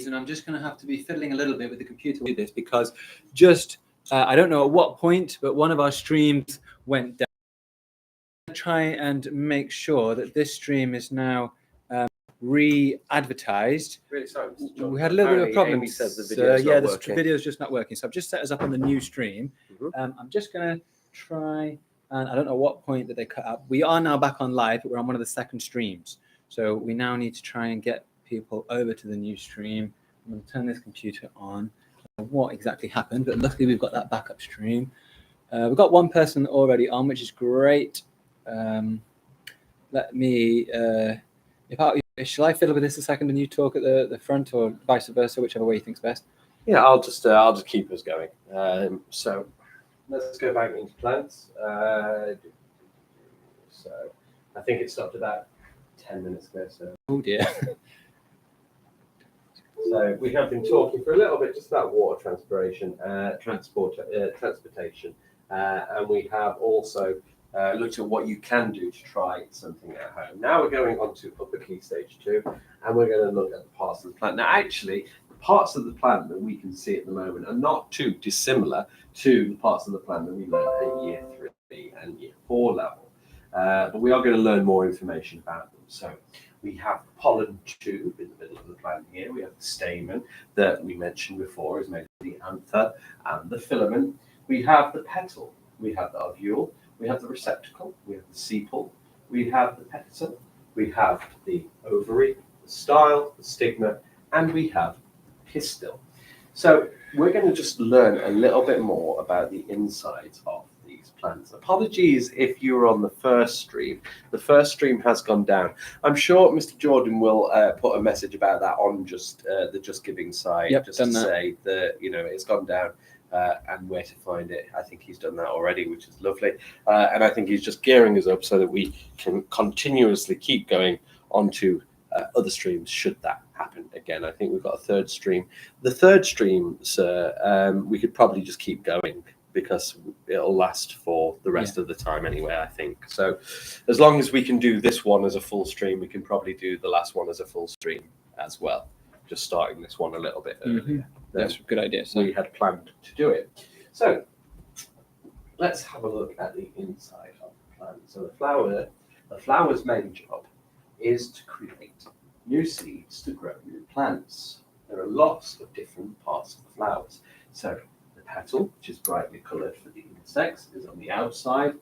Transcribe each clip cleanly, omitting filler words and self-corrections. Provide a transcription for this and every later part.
reason, I'm just going to have to be fiddling a little bit with the computer with this, because just, I don't know at what point, but one of our streams went down. I'm going to try and make sure that this stream is now re-advertised. Really sorry, Mr. John. We had a little bit of a problem. Amy said the video's not working. The video's just not working. So I've just set us up on the new stream. I'm just going to try, and I don't know what point that they cut out. We are now back on live, but we're on one of the second streams. So we now need to try and get people over to the new stream. I'm going to turn this computer on. I don't know what exactly happened, but luckily we've got that backup stream. We've got one person already on, which is great. Let me, shall I fiddle with this a second and you talk at the front, or vice versa, whichever way you think's best? Yeah, I'll just keep us going. So let's go back into plants. So I think it stopped about 10 minutes ago. So oh dear. So we have been talking for a little bit just about water transpiration, transportation, and we have also looked at what you can do to try something at home. Now we're going on to upper key stage 2, and we're going to look at the parts of the plant. Now, actually, the parts of the plant that we can see at the moment are not too dissimilar to the parts of the plant that we learned at year 3 and year 4 level. But we are going to learn more information about them. So we have the pollen tube in the middle of the plant here. We have the stamen that we mentioned before is made of the anther and the filament. We have the petal. We have the ovule. We have the receptacle. We have the sepal. We have the petiole. We have the ovary, the style, the stigma, and we have the pistil. So we're going to just learn a little bit more about the insides of these plants. Apologies if you were on the first stream. The first stream has gone down. I'm sure Mr. Jordan will put a message about that on just the Just Giving side, just to say that it's gone down and where to find it. I think he's done that already, which is lovely. And I think he's just gearing us up so that we can continuously keep going onto other streams should that happen again. I think we've got a third stream. The third stream, sir, we could probably just keep going because it'll last for the rest of the time anyway, I think. So as long as we can do this one as a full stream, we can probably do the last one as a full stream as well. Just starting this one a little bit earlier. That's a good idea. So we had planned to do it. So let's have a look at the inside of the plant. So the flower's main job is to create new seeds to grow new plants. There are lots of different parts of the flowers. So the petal, which is brightly coloured for the insects, is on the outside.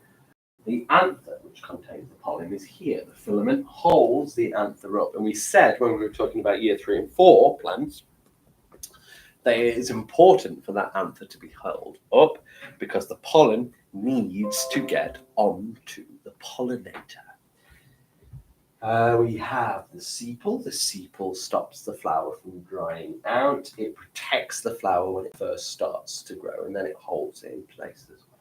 The anther, which contains the pollen, is here. The filament holds the anther up. And we said when we were talking about year 3 and 4 plants, that it is important for that anther to be held up because the pollen needs to get onto the pollinator. We have the sepal. The sepal stops the flower from drying out. It protects the flower when it first starts to grow, and then it holds it in place as well.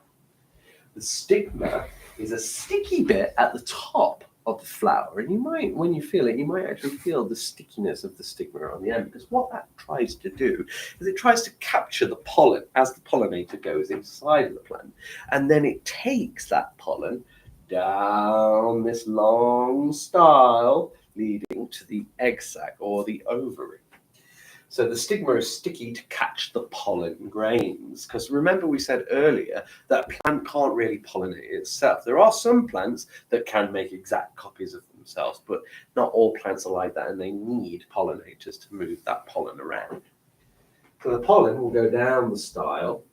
The stigma is a sticky bit at the top of the flower, and you might, when you feel it, you might actually feel the stickiness of the stigma on the end, because what that tries to do is it tries to capture the pollen as the pollinator goes inside of the plant, and then it takes that pollen down this long style leading to the egg sac or the ovary. So the stigma is sticky to catch the pollen grains, because remember we said earlier that a plant can't really pollinate itself. There are some plants that can make exact copies of themselves, but not all plants are like that, and they need pollinators to move that pollen around. So the pollen will go down the style,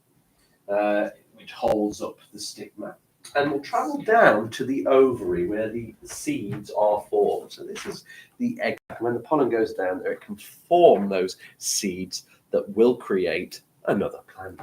which holds up the stigma, and will travel down to the ovary where the seeds are formed. So this is the egg. When the pollen goes down there, it can form those seeds that will create another plant.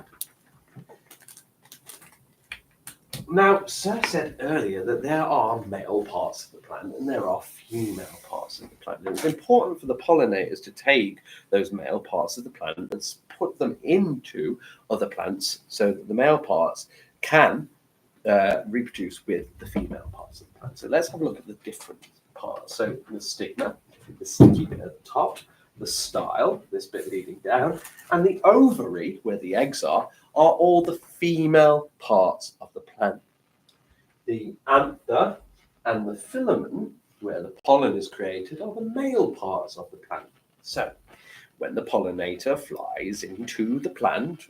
Now, Sir said earlier that there are male parts of the plant and there are female parts of the plant. And it's important for the pollinators to take those male parts of the plant and put them into other plants so that the male parts can reproduce with the female parts of the plant. So let's have a look at the different parts. So the stigma, the sticky bit at the top, the style, this bit leading down, and the ovary, where the eggs are all the female parts of the plant. The anther and the filament, where the pollen is created, are the male parts of the plant. So when the pollinator flies into the plant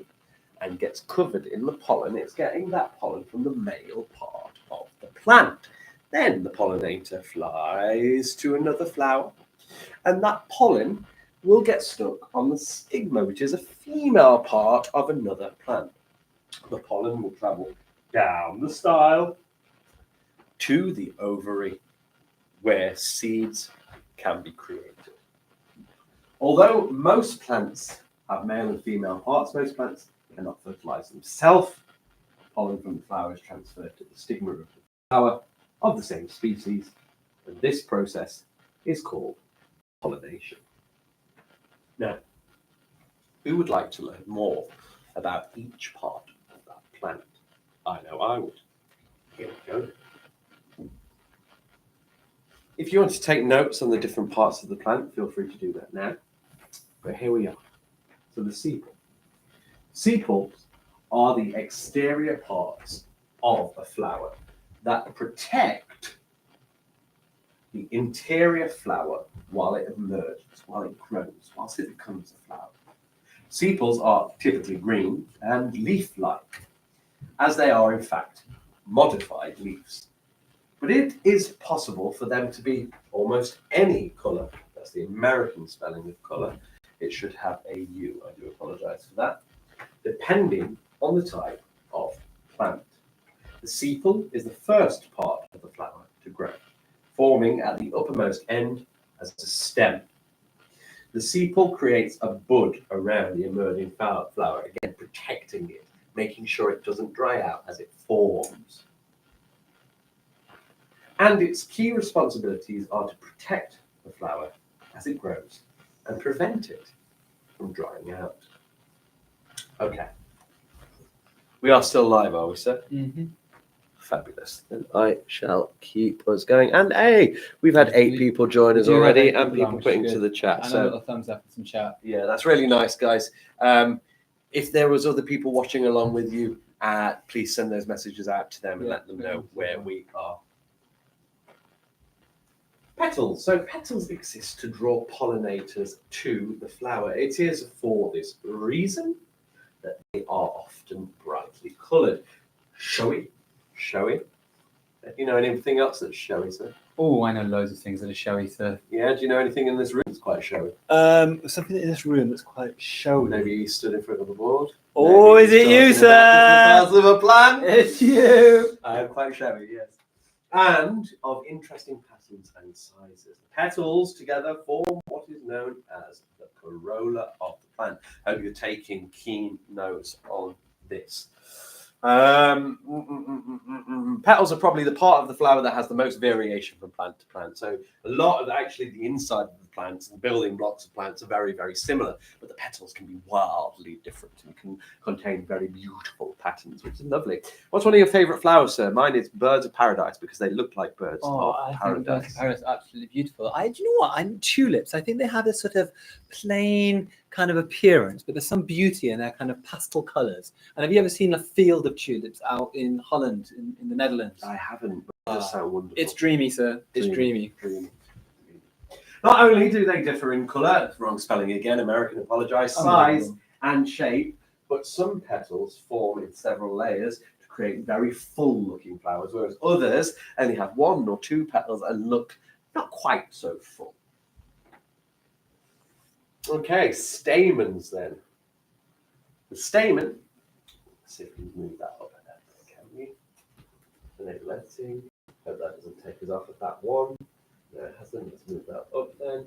and gets covered in the pollen, it's getting that pollen from the male part of the plant. Then the pollinator flies to another flower, and that pollen will get stuck on the stigma, which is a female part of another plant. The pollen will travel down the style to the ovary, where seeds can be created. Although most plants have male and female parts, most plants cannot fertilize themselves. Pollen from the flower is transferred to the stigma of the flower of the same species, and this process is called pollination. Now, who would like to learn more about each part of that plant? I know I would. Here we go. If you want to take notes on the different parts of the plant, feel free to do that now. But here we are. So the sepal. Sepals are the exterior parts of a flower that protect the interior flower while it emerges, while it grows, whilst it becomes a flower. Sepals are typically green and leaf-like, as they are in fact modified leaves. But it is possible for them to be almost any colour. That's the American spelling of colour. It should have a U. I do apologise for that. Depending on the type of plant. The sepal is the first part of the flower to grow, forming at the uppermost end as a stem. The sepal creates a bud around the emerging flower, again protecting it, making sure it doesn't dry out as it forms. And its key responsibilities are to protect the flower as it grows and prevent it from drying out. Okay. We are still live, are we, sir? Mm-hmm. Fabulous. Then I shall keep us going. And hey, we've had 8 people join us already, and people putting to the chat. So a little thumbs up and some chat. Yeah, that's really nice, guys. If there was other people watching along with you, please send those messages out to them and let them know where we are. Petals. So petals exist to draw pollinators to the flower. It is for this reason that they are often brightly coloured. Showy. Do you know anything else that's showy, sir? Oh, I know loads of things that are showy, sir. Yeah, do you know anything in this room that's quite showy? Something in this room that's quite showy. Maybe you stood in front of the board. Oh, Maybe is it you, sir? Parts of a plant. It's you. I am quite showy, yes. And of interesting patterns and sizes. The petals together form what is known as the corolla of the plant. I hope you're taking keen notes on this. Petals are probably the part of the flower that has the most variation from plant to plant. So a lot of actually the inside of the plants and the building blocks of plants are very, very similar, but the petals can be wildly different and can contain very beautiful patterns, which is lovely. What's one of your favourite flowers, sir? Mine is birds of paradise because they look like birds of I paradise. think birds of paradise are absolutely beautiful. Do you know what? Tulips. I think they have this sort of plain kind of appearance, but there's some beauty in their kind of pastel colours. And have you ever seen a field of tulips out in Holland, in the Netherlands? I haven't, but it does sound wonderful. It's dreamy, sir. It's dreamy. Not only do they differ in colour, wrong spelling again, American apologise, size and shape, but some petals form in several layers to create very full-looking flowers, whereas others only have 1 or 2 petals and look not quite so full. Okay, stamens then. The stamen, let's see if we can move that up a bit, can we? Let's see. Hope that doesn't take us off at that one. No, it hasn't. Let's move that up then.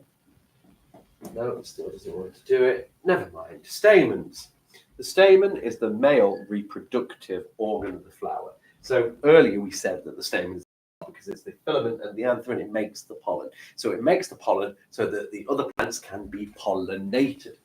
No, it still doesn't want to do it. Never mind. Stamens. The stamen is the male reproductive organ of the flower. So earlier we said that the stamen is because it's the filament and the anther and it makes the pollen. So it makes the pollen so that the other plants can be pollinated.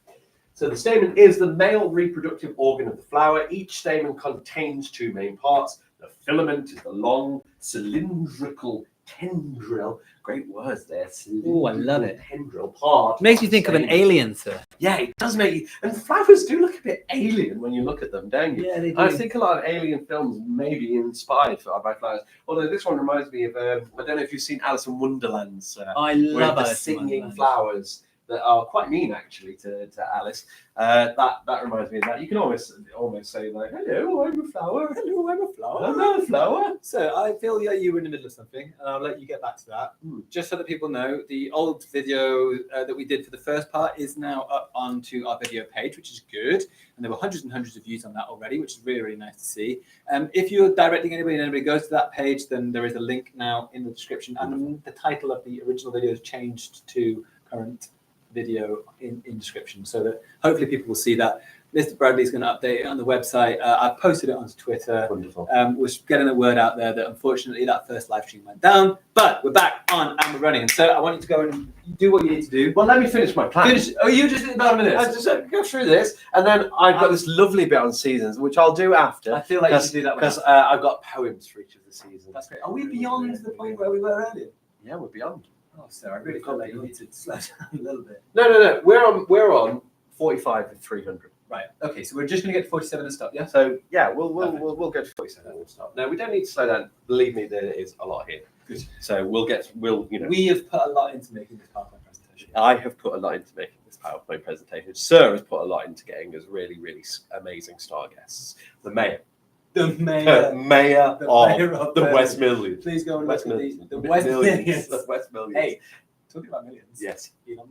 So the stamen is the male reproductive organ of the flower. Each stamen contains 2 main parts. The filament is the long cylindrical tendril. Great words there. Oh, I love it. Tendril part. Makes you think of an alien, sir. Yeah, it does make you. And flowers do look a bit alien when you look at them, don't you? Yeah, they do. I think a lot of alien films may be inspired by flowers. Although this one reminds me of, I don't know if you've seen Alice in Wonderland. I love the Alice in singing Wonderland. flowers that are quite mean actually to Alice. That reminds me of that. You can almost say like, "Hello, I'm a flower. Hello, I'm a flower. I'm a flower." So I feel like you were in the middle of something, and I'll let you get back to that. Just so that people know, the old video that we did for the first part is now up onto our video page, which is good. And there were hundreds and hundreds of views on that already, which is really, really nice to see. If you're directing anybody and anybody goes to that page, then there is a link now in the description. And the title of the original video is changed to current video in description, so that hopefully people will see that. Mr. Bradley's going to update it on the website. I've posted it onto Twitter. Wonderful. We're getting the word out there that unfortunately that first live stream went down, but we're back on and we're running. And so I want you to go and do what you need to do. Well, let me finish my plan. Oh, you just did about a minute. I just go through this, and then I've got this lovely bit on seasons, which I'll do after. I feel like you should do that because I've got poems for each of the seasons. That's great. Are we beyond the point where we were earlier? Yeah, we're beyond. Oh, so I really feel like you need to slow down a little bit. No. We're on 45 with 300. Right. Okay. So we're just going to get to 47 and stop. Yeah. So yeah, we'll go to 47 and we'll stop. No, we don't need to slow down. Believe me, there is a lot here. Good. So we have put a lot into making this PowerPoint presentation. I have put a lot into making this PowerPoint presentation. Sir has put a lot into getting us really, really amazing star guests. The mayor. The mayor of the West Midlands. Please go and West look at Midlands. the West Midlands. The West Midlands. Hey, talking about millions. Yes. Elon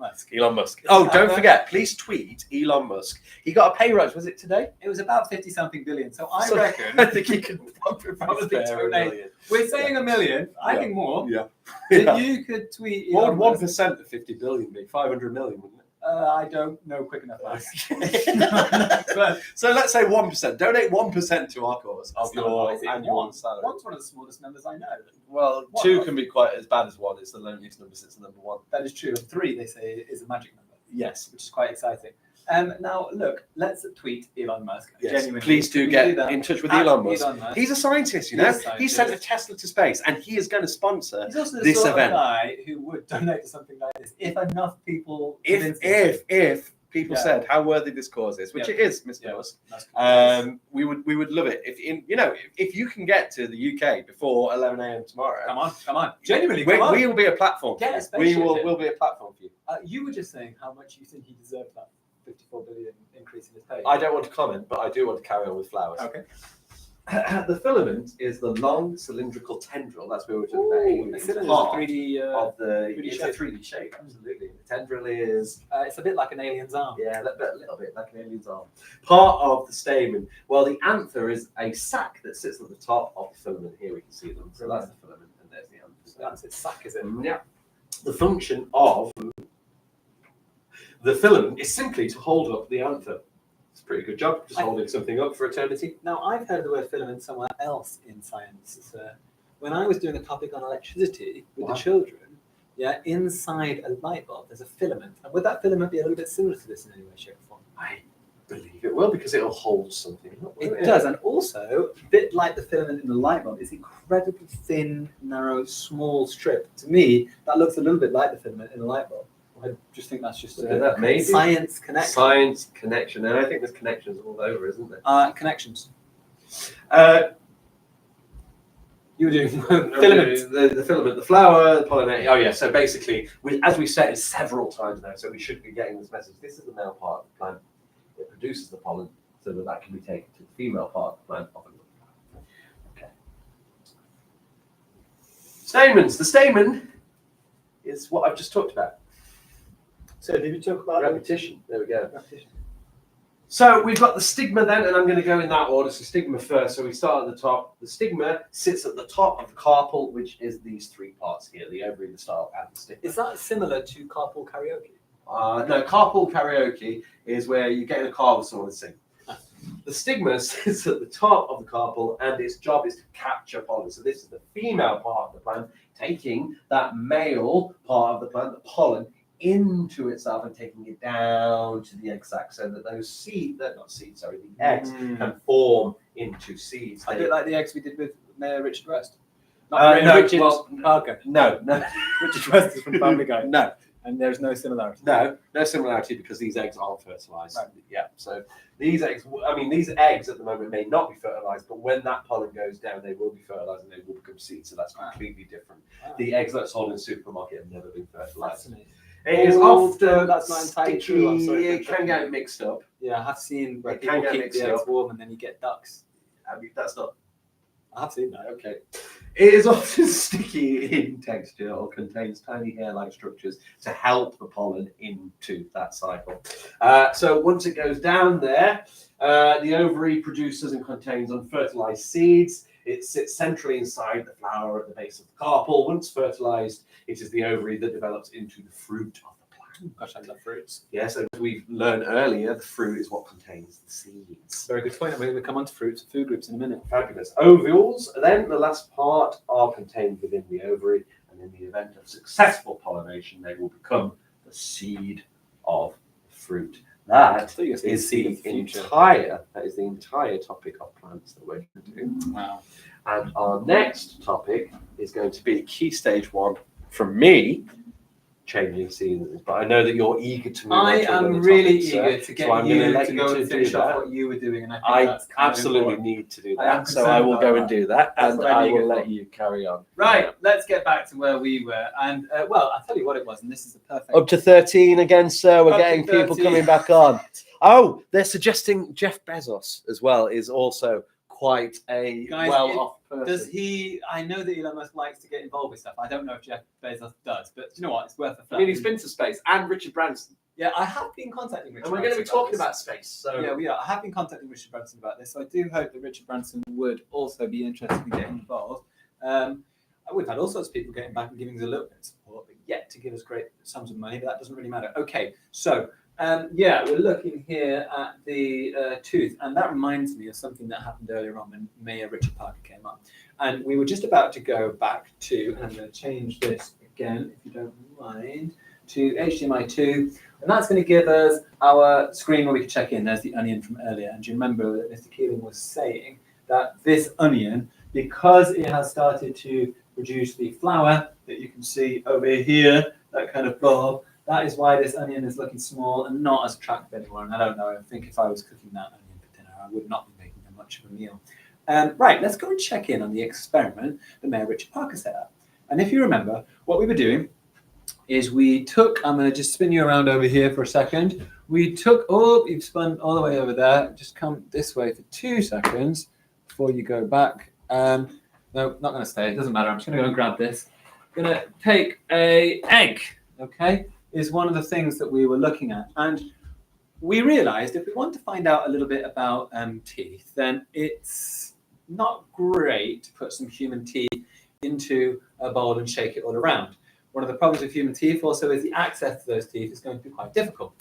Musk. Oh, don't forget, please tweet Elon Musk. He got a pay rise, was it today? It was about 50-something billion. So I reckon I think he could probably spare a million. We're saying a million. I think more. Yeah. If you could tweet What Elon would 1% of 50 billion be? 500 million, wouldn't it? I don't know quick enough. But, so let's say 1%. Donate 1% to our cause of your annual salary. One's one of the smallest numbers I know. Well, two can be quite as bad as one. It's the loneliest number since the number one. That is true. And 3, they say, is a magic number. Yes. Which is quite exciting. Now, look, let's tweet Elon Musk. Yes. Genuinely. Please do get in touch with Elon Musk. He's a scientist, you know. He sent a Tesla to space, and he is going to sponsor He's also the this sort event. of guy who would donate to something like this if enough people. If people said how worthy this cause is, which it is, Mr. Musk, we would love it. If you can get to the UK before 11 a.m. tomorrow, come on, genuinely, we will be a platform. Get a for you. spaceship. We'll be a platform for you. You were just saying how much you think he deserved that 54 billion increase in his pay. I don't want to comment, but I do want to carry on with flowers. Okay. The filament is the long cylindrical tendril. That's what we're talking about. It's part 3D of the 3D it's shape. a 3D shape. Absolutely. The tendril is it's a bit like an alien's arm. a little bit like an alien's arm. Part of the stamen. Well, the anther is a sac that sits at the top of the filament. Here we can see them. So that's the filament, and there's the anther. So that's its sac, is it? Yeah. The function of the filament is simply to hold up the anther. It's a pretty good job, just holding something up for eternity. Now, I've heard the word filament somewhere else in science. When I was doing a topic on electricity with the children, inside a light bulb, there's a filament. And would that filament be a little bit similar to this in any way, shape, or form? I believe it will, because it'll hold something up. It does, and also, a bit like the filament in the light bulb, it's incredibly thin, narrow, small strip. To me, that looks a little bit like the filament in a light bulb. I just think that's just a science connection. Science connection, and I think there's connections all over, isn't there? Connections. You were doing filament, the filament, the flower, the pollinator. Oh yeah. So basically, as we said several times now, so we should be getting this message. This is the male part of the plant. It produces the pollen, so that can be taken to the female part of the plant. Okay. Stamens. The stamen is what I've just talked about. So did we talk about repetition? There we go. Repetition. So we've got the stigma then, and I'm going to go in that order. So stigma first. So we start at the top. The stigma sits at the top of the carpel, which is these 3 parts here: the ovary, the style, and the stigma. Is that similar to carpool karaoke? No, carpool karaoke is where you get in a car with someone and sing. The stigma sits at the top of the carpel, and its job is to capture pollen. So this is the female part of the plant, taking that male part of the plant, the pollen, into itself and taking it down to the egg sac, so that those the eggs can form into seeds. A bit like the eggs we did with Mayor Richard West. Richard Parker. No. Richard West is from Family Guy. No. And there's no similarity. No similarity, because these eggs aren't fertilized. Right. Yeah. So these eggs at the moment may not be fertilized, but when that pollen goes down, they will be fertilized and they will become seeds. So that's completely different. Wow. The eggs that's sold in the supermarket have never been fertilized. Fascinating. It is often that's not entirely true. I'm sorry. It can get mixed up. Yeah, I have seen where It people can get keep mixed the eggs up. warm and then you get ducks. I mean, that's not I have seen that. okay. It is often sticky in texture or contains tiny hair-like structures to help the pollen into that cycle. So once it goes down there, the ovary produces and contains unfertilized seeds. It sits centrally inside the flower at the base of the carpel. Once fertilized, it is the ovary that develops into the fruit of the plant. Gosh, I love fruits. Yes, as we've learned earlier, the fruit is what contains the seeds. Very good point. We're going to come on to fruits and food groups in a minute. Fabulous. Ovules, then the last part, are contained within the ovary, and in the event of successful pollination, they will become the seed of fruit. That is the entire topic of plants that we're going to do. Wow. And our next topic is going to be key stage 1 from me, changing seasons. But I know that you're eager to move on I to am another really topic, eager sir. to get So I'm you gonna let to you go to and do finish off that. what you were doing. And I think I that's kind of absolutely important. need to do I am that, so I will concerned go about and do that, That's and what I'm I eager will let for. you carry on. Right, let's get back to where we were. And well, I'll tell you what it was, and this is the perfect. Up to 13 again, sir. We're Up to getting people 13. coming back on. Oh, they're suggesting Jeff Bezos as well is also quite a Guys, well-off person. Does he? I know that Elon Musk likes to get involved with stuff. I don't know if Jeff Bezos does, but you know what? It's worth a I flat. mean, he's been to space, and Richard Branson. Yeah, I have been contacting Richard. And we're going to be Branson talking this. about space. So Yeah, we are. I have been contacting Richard Branson about this, so I do hope that Richard Branson would also be interested in getting involved. We've had all sorts of people getting back and giving us a little bit of support, but yet to give us great sums of money, but that doesn't really matter. Okay, so yeah, we're looking here at the tooth, and that reminds me of something that happened earlier on when Mayor Richard Parker came up. And we were just about to go back to, and I'm going to change this again, if you don't mind, to HDMI 2. And that's going to give us our screen where we can check in. There's the onion from earlier. And do you remember that Mr. Keeling was saying that this onion, because it has started to produce the flower that you can see over here, that kind of bulb, that is why this onion is looking small and not as attractive anymore. And I don't know, I think if I was cooking that onion for dinner, I would not be making much of a meal. Right, let's go and check in on the experiment that Mayor Richard Parker set up. And if you remember, what we were doing is we took, I'm going to just spin you around over here for a second. We took, oh, you've spun all the way over there. Just come this way for 2 seconds before you go back. No, not going to stay. It doesn't matter. I'm just going to go and grab this. I'm going to take a egg, okay, is one of the things that we were looking at. And we realized if we want to find out a little bit about teeth, then it's not great to put some human teeth into a bowl and shake it all around. One of the problems with human teeth also is the access to those teeth is going to be quite difficult.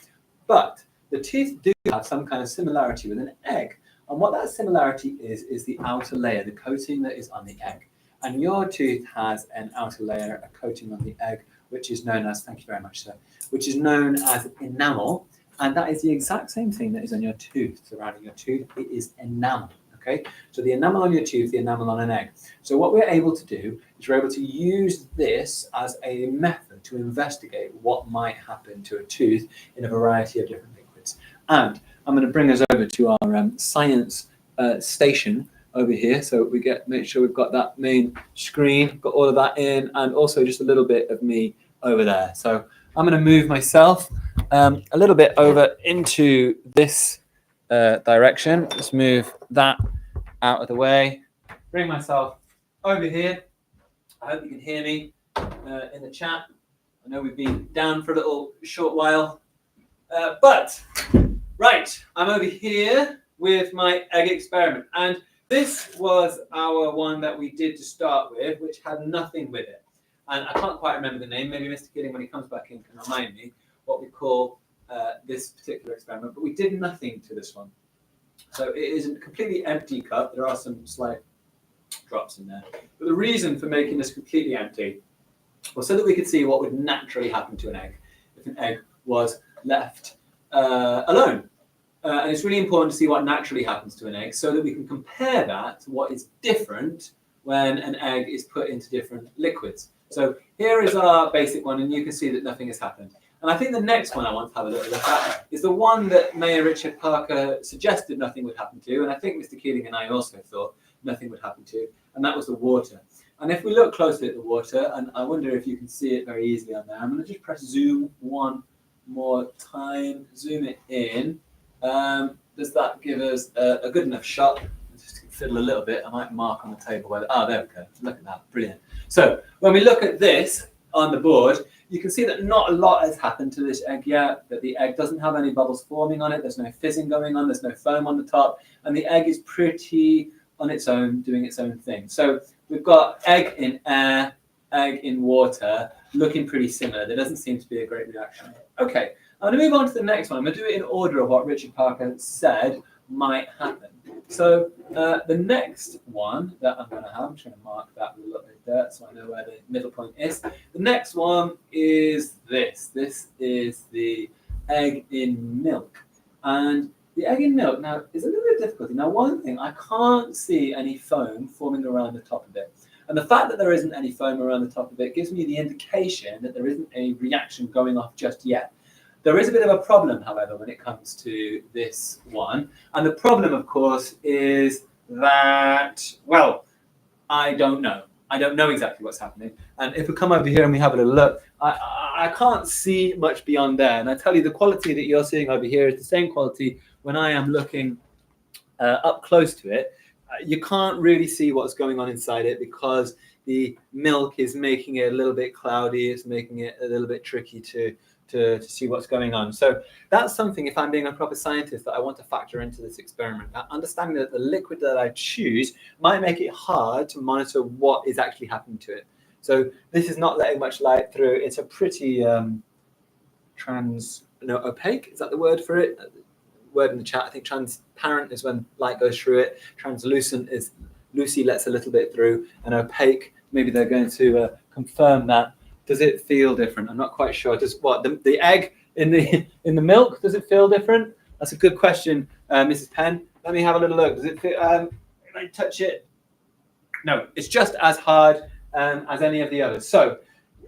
But the teeth do have some kind of similarity with an egg. And what that similarity is the outer layer, the coating that is on the egg. And your tooth has an outer layer, a coating on the egg, which is known as, thank you very much, sir, which is known as enamel. And that is the exact same thing that is on your tooth, surrounding your tooth. It is enamel. Okay, so the enamel on your tooth, the enamel on an egg. So what we're able to do is we're able to use this as a method to investigate what might happen to a tooth in a variety of different liquids. And I'm going to bring us over to our science station over here. So we make sure we've got that main screen, got all of that in, and also just a little bit of me over there. So I'm going to move myself a little bit over into this direction. Let's move that out of the way. Bring myself over here. I hope you can hear me in the chat. I know we've been down for a little short while. But, right, I'm over here with my egg experiment. And this was our one that we did to start with, which had nothing with it. And I can't quite remember the name. Maybe Mr. Keeling, when he comes back in, can remind me what we call this particular experiment. But we did nothing to this one. So it is a completely empty cup. There are some slight drops in there. But the reason for making this completely empty was so that we could see what would naturally happen to an egg if an egg was left alone. And it's really important to see what naturally happens to an egg so that we can compare that to what is different when an egg is put into different liquids. So here is our basic one, and you can see that nothing has happened. And I think the next one I want to have a little look at is the one that Mayor Richard Parker suggested nothing would happen to, and I think Mr. Keeling and I also thought nothing would happen to, and that was the water. And if we look closely at the water, and I wonder if you can see it very easily on there, I'm going to just press zoom one more time. Zoom it in. Does that give us a good enough shot? Just fiddle a little bit. I might mark on the table where. There we go. Look at that. Brilliant. So when we look at this on the board, you can see that not a lot has happened to this egg yet, that the egg doesn't have any bubbles forming on it. There's no fizzing going on. There's no foam on the top. And the egg is pretty on its own, doing its own thing. So we've got egg in air, egg in water, looking pretty similar. There doesn't seem to be a great reaction. Okay, I'm going to move on to the next one. I'm going to do it in order of what Richard Parker said might happen. So the next one that I'm going to have, I'm just going to mark that with a little bit of dirt so I know where the middle point is. The next one is this. This is the egg in milk. And the egg in milk now is a little bit difficult. Now, one thing, I can't see any foam forming around the top of it. And the fact that there isn't any foam around the top of it gives me the indication that there isn't a reaction going off just yet. There is a bit of a problem, however, when it comes to this one. And the problem, of course, is that, well, I don't know. I don't know exactly what's happening. And if we come over here and we have a little look, I can't see much beyond there. And I tell you, the quality that you're seeing over here is the same quality when I am looking up close to it. You can't really see what's going on inside it because the milk is making it a little bit cloudy. It's making it a little bit tricky to see what's going on. So that's something, if I'm being a proper scientist, that I want to factor into this experiment. Understanding that the liquid that I choose might make it hard to monitor what is actually happening to it. So this is not letting much light through. It's a pretty opaque, is that the word for it? Word in the chat. I think transparent is when light goes through it. Translucent is Lucy lets a little bit through, and opaque, maybe they're going to confirm that. Does it feel different? I'm not quite sure. Does what the egg in the milk, does it feel different? That's a good question, Mrs. Penn. Let me have a little look. Does it feel? Can I touch it? No, it's just as hard as any of the others. So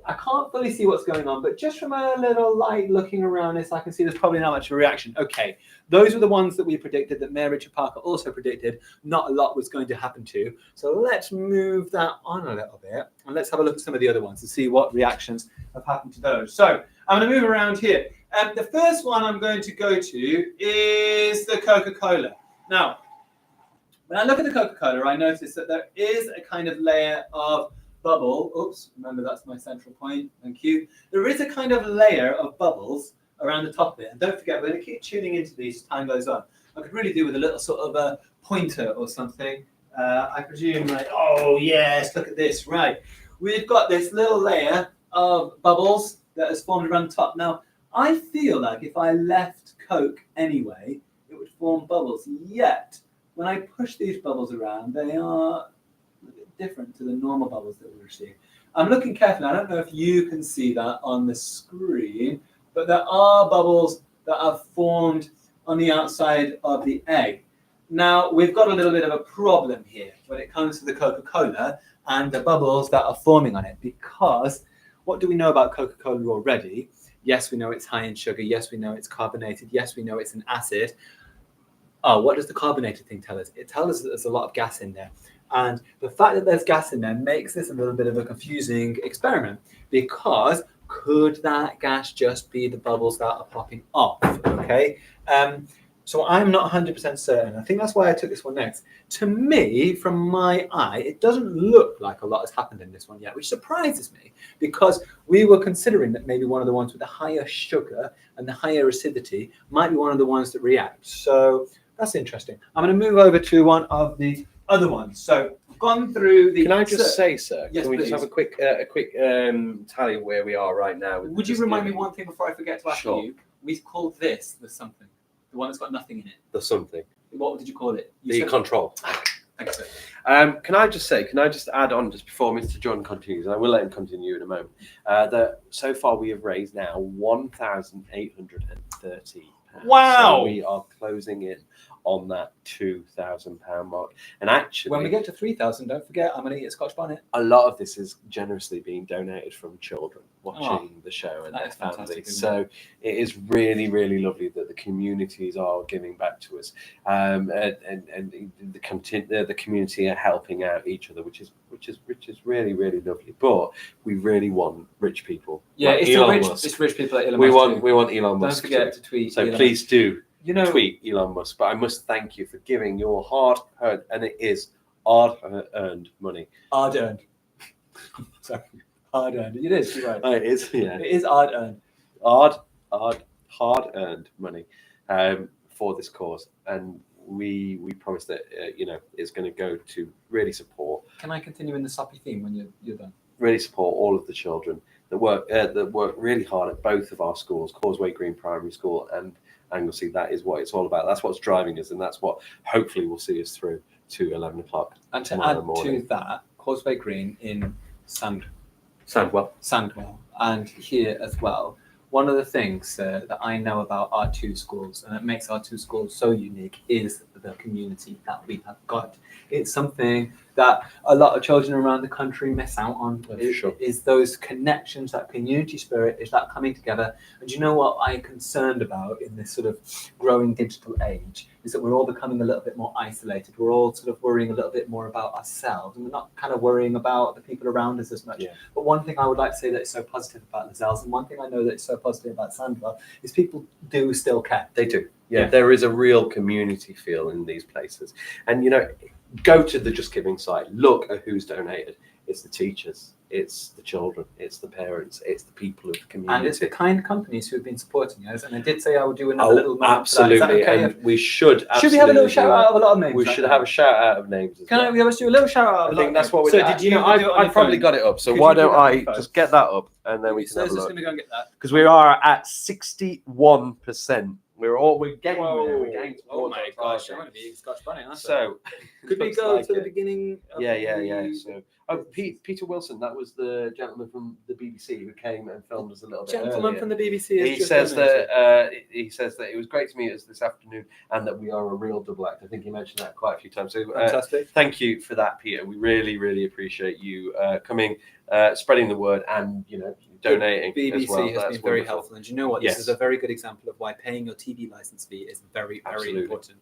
I can't fully see what's going on, but just from a little light looking around this, I can see there's probably not much of a reaction. Okay, those were the ones that we predicted, that Mayor Richard Parker also predicted not a lot was going to happen to. So let's move that on a little bit, and let's have a look at some of the other ones to see what reactions have happened to those. So I'm going to move around here. The first one I'm going to go to is the Coca-Cola. Now, when I look at the Coca-Cola, I notice that there is a kind of layer of bubble. Oops, remember that's my central point. Thank you. There is a kind of layer of bubbles around the top of it. And don't forget, we're going to keep tuning into these as time goes on. I could really do with a little sort of a pointer or something. I presume, like, oh yes, look at this. Right. We've got this little layer of bubbles that has formed around the top. Now, I feel like if I left Coke anyway, it would form bubbles. Yet, when I push these bubbles around, they are different to the normal bubbles that we receive. I'm looking carefully. I don't know if you can see that on the screen, but there are bubbles that have formed on the outside of the egg. Now, we've got a little bit of a problem here when it comes to the Coca-Cola and the bubbles that are forming on it, because what do we know about Coca-Cola already? Yes, we know it's high in sugar. Yes, we know it's carbonated. Yes, we know it's an acid. Oh, what does the carbonated thing tell us? It tells us that there's a lot of gas in there. And the fact that there's gas in there makes this a little bit of a confusing experiment, because could that gas just be the bubbles that are popping off? Okay. So I'm not 100% certain. I think that's why I took this one next. To me, from my eye, it doesn't look like a lot has happened in this one yet, which surprises me, because we were considering that maybe one of the ones with the higher sugar and the higher acidity might be one of the ones that react. So that's interesting. I'm going to move over to one of the other ones. So I've gone through the. Can I just say, sir? Yes, can we please. just have a quick tally of where we are right now? Would you remind me one thing before I forget to ask Sure. you? We called this the something, the one that's got nothing in it. The something. What did you call it? You The said- control. Thanks, sir. Can I just add on just before Mr. John continues, and I will let him continue in a moment, that so far we have raised now £1,830. Wow. So we are closing in on that £2,000 mark. And actually, when we get to 3,000, don't forget, I'm going to eat a Scotch bonnet. a lot of this is generously being donated from children watching the show and their families. So it is really, really lovely that the communities are giving back to us, and the community are helping out each other, which is really, really lovely. But we really want rich people. Yeah, like it's rich people at Elon we Musk. want Elon Musk. Don't forget to tweet. So Elon please Musk. do tweet Elon Musk. But I must thank you for giving your hard-earned, and it is hard-earned money. Hard-earned. Sorry, hard-earned. It is. You're right. It is. Yeah. It is hard-earned. Hard-earned money for this cause, and we promise that it's going to go to really support. Can I continue in the soppy theme when you're done? Really support all of the children that work really hard at both of our schools, Causeway Green Primary School and Anglesey. That is what it's all about. That's what's driving us, and that's what hopefully will see us through to 11 o'clock. And to add to that, Causeway Green in Sandwell, and here as well. One of the things that I know about our two schools, and it makes our two schools so unique, is the community that we have got. It's something that a lot of children around the country miss out on. Is those connections, that community spirit, is that coming together. And you know what I'm concerned about in this sort of growing digital age is that we're all becoming a little bit more isolated. We're all sort of worrying a little bit more about ourselves, and we're not kind of worrying about the people around us as much. Yeah. But one thing I would like to say that is so positive about Lascelles, and one thing I know that is so positive about Sandwell, is people do still care. They do. Yeah, there is a real community feel in these places. And, go to the Just Giving site, look at who's donated. It's the teachers, it's the children, it's the parents, it's the people of the community. And it's the kind companies who have been supporting us. And I did say I would do another little moment. Absolutely. Okay? And we should we have a little shout out of a lot of names? We should have a shout out of names. Can we do a little shout out? I think that's what we're doing. doing. So did you? I've probably got it up. So why don't I just get that up and then we can have a look. Going to go and get that. Because we are at 61%. We're getting there. We're getting oh my gosh, I'm going to be Scotch bunny. So could we go to the beginning? Yeah. So, Peter Wilson, that was the gentleman from the BBC who came and filmed us a little bit. Gentleman from the BBC. He says that it was great to meet us this afternoon, and that we are a real double act. I think he mentioned that quite a few times. So, fantastic. Thank you for that, Peter. We really, really appreciate you coming, spreading the word, and donating. BBC as well. has been very helpful, and you know what? This is a very good example of why paying your TV license fee is very, very important.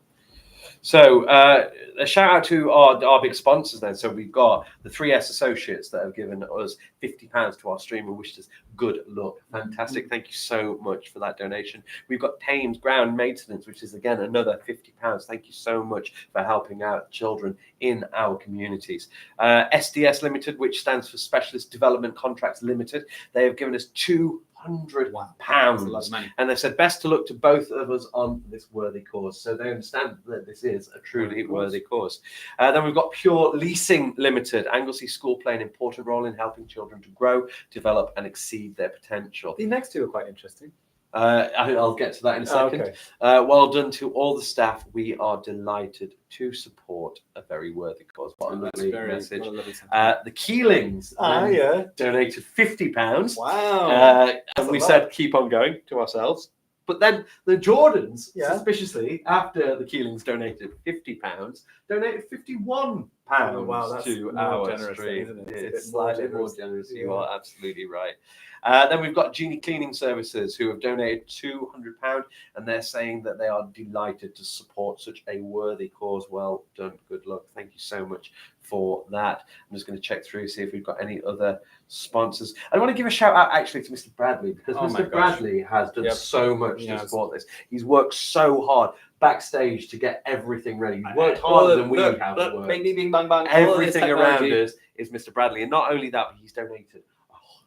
So a shout out to our big sponsors then. So we've got the 3S Associates that have given us £50 to our stream and wished us good luck. Fantastic. Thank you so much for that donation. We've got Thames Ground Maintenance, which is again another £50. Thank you so much for helping out children in our communities. SDS Limited, which stands for Specialist Development Contracts Limited. They have given us £200. That's a lot of money. And they said best to look to both of us on this worthy cause. So they understand that this is a truly worthy cause. Then we've got Pure Leasing Limited. Anglesey School play an important role in helping children to grow, develop and exceed their potential. The next two are quite interesting. I'll get to that in a second. Okay. Well done to all the staff. We are delighted to support a very worthy cause. What a lovely message. The Keelings donated £50. Wow. And we said keep on going to ourselves. But then the Jordans, suspiciously, after the Keelings donated £50, donated £51 to our stream. Isn't it? It's slightly more generous. You are absolutely right. Then we've got Genie Cleaning Services, who have donated £200, and they're saying that they are delighted to support such a worthy cause. Well done. Good luck. Thank you so much for that. I'm just going to check through, see if we've got any other sponsors. I want to give a shout out actually to Mr. Bradley, because Mr. Bradley has done so much to support this. He's worked so hard backstage to get everything ready. He's worked harder than we have worked. Bing, bing, bang, bang. Everything around us is Mr. Bradley, and not only that, but he's donated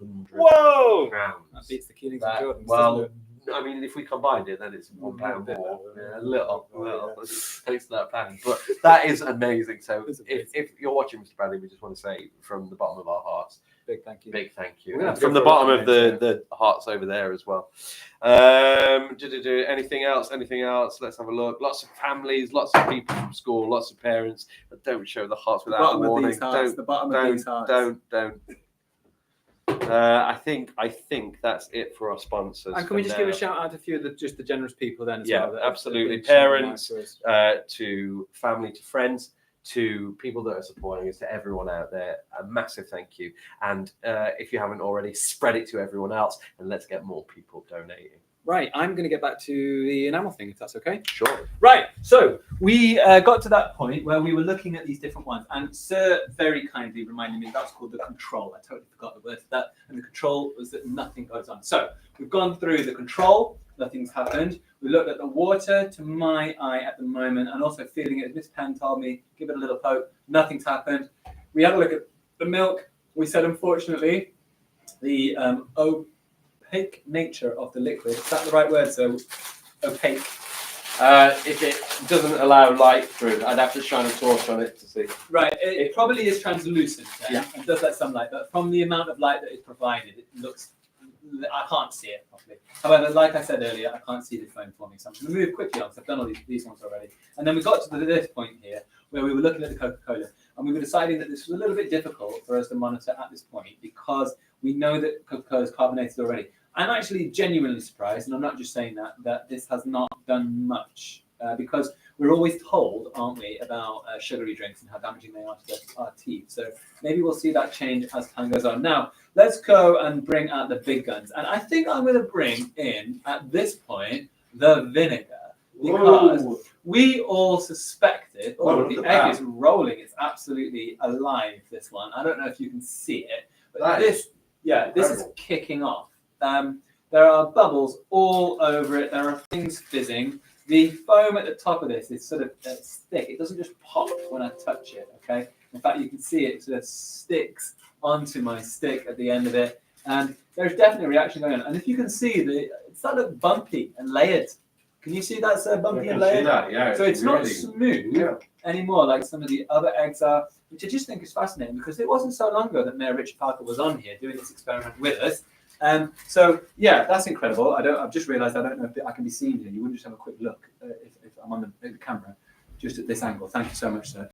£100. Whoa! That beats the Keelings and Jordans. Well, I mean, if we combined it, then it's £1 more. A little. Thanks to that pound. But that is amazing. So if you're watching, Mr. Bradley, we just want to say from the bottom of our hearts, big thank you. Big thank you. From the bottom of the hearts over there as well. Anything else? Let's have a look. Lots of families, lots of people from school, lots of parents. But don't show the hearts without a warning. The bottom of these hearts. Don't. I think that's it for our sponsors. And can we just give a shout out to a few of the generous people then as well? Yeah, absolutely. That have been Parents, sharing out to us. to family, to friends, to people that are supporting us, to everyone out there, a massive thank you. And if you haven't already, spread it to everyone else, and let's get more people donating. Right, I'm going to get back to the enamel thing, if that's okay. Sure. Right, so we got to that point where we were looking at these different ones, and Sir very kindly reminded me that's called the control. I totally forgot the word for that, and the control was that nothing goes on. So we've gone through the control, nothing's happened. We looked at the water, to my eye at the moment, and also feeling it. Miss Penn told me, give it a little poke, nothing's happened. We had a look at the milk. We said, unfortunately, the opaque nature of the liquid. Is that the right word? So opaque. If it doesn't allow light through, I'd have to shine a torch on it to see. Right, it probably is translucent then, Yeah. and does let some light, but from the amount of light that is provided, it looks, I can't see it properly. However, like I said earlier, I can't see the foam forming, so I'm going to move quickly on because I've done all these ones already. And then we got to this point here where we were looking at the Coca-Cola, and we were deciding that this was a little bit difficult for us to monitor at this point because we know that Coca-Cola is carbonated already. I'm actually genuinely surprised, and I'm not just saying that this has not done much because we're always told, aren't we, about sugary drinks and how damaging they are to our teeth. So maybe we'll see that change as time goes on. Now, let's go and bring out the big guns. And I think I'm going to bring in, at this point, the vinegar. Because we all suspected, the egg is rolling. It's absolutely alive, this one. I don't know if you can see it, but this is kicking off. There are bubbles all over it. There are things fizzing. The foam at the top of this is sort of thick. It doesn't just pop when I touch it, okay? In fact, you can see it sort of sticks onto my stick at the end of it. And there's definitely a reaction going on. And if you can see, it's sort of bumpy and layered. Can you see that's bumpy and layered? Yeah, so it's not smooth anymore like some of the other eggs are, which I just think is fascinating because it wasn't so long ago that Mayor Richard Parker was on here doing this experiment with us. So yeah, that's incredible. I've just realised I don't know if I can be seen here. You wouldn't just have a quick look if I'm on the camera, just at this angle. Thank you so much, sir.